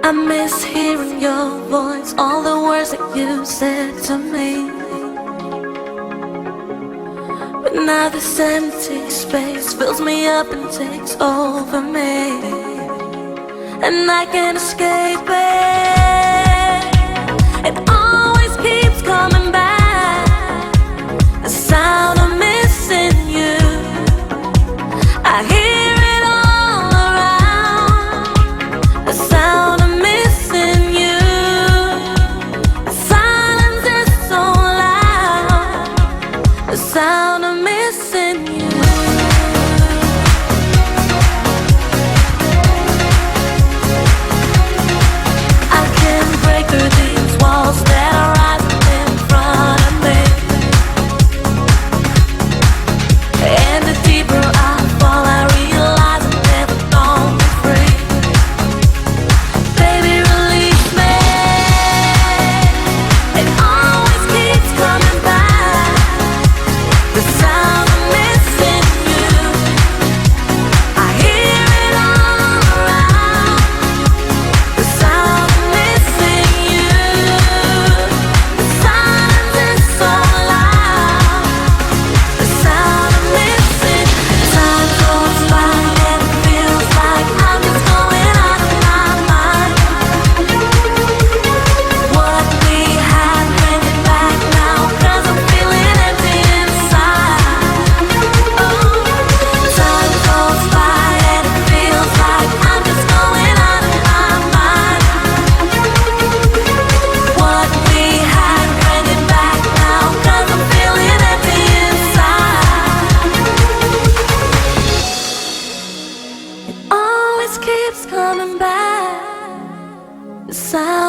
I miss hearing your voice, all the words that you said to me. But now this empty space fills me up and takes over me, and I can't escape it. It always keeps coming back, the sound of missing you. I hear it all around, the sound of missing you. The silence is so loud, the sound of missing you. I can't break through these walls that are rising in front of me, and the deeper I fall, I realize I'm never gonna be free. Baby, release me. It always keeps coming back, the sound of missing you. I hear it all around, the sound of missing you. The silence is so loud, the sound of missing. Time goes by and it feels like I'm just going out of my mind. What we had, bring it back now, 'cause I'm feeling empty inside. Oh, time goes by and it feels like I'm just going out of my mind. What we had, bring it back now, 'cause I'm feeling empty inside. It always keeps coming back, the sound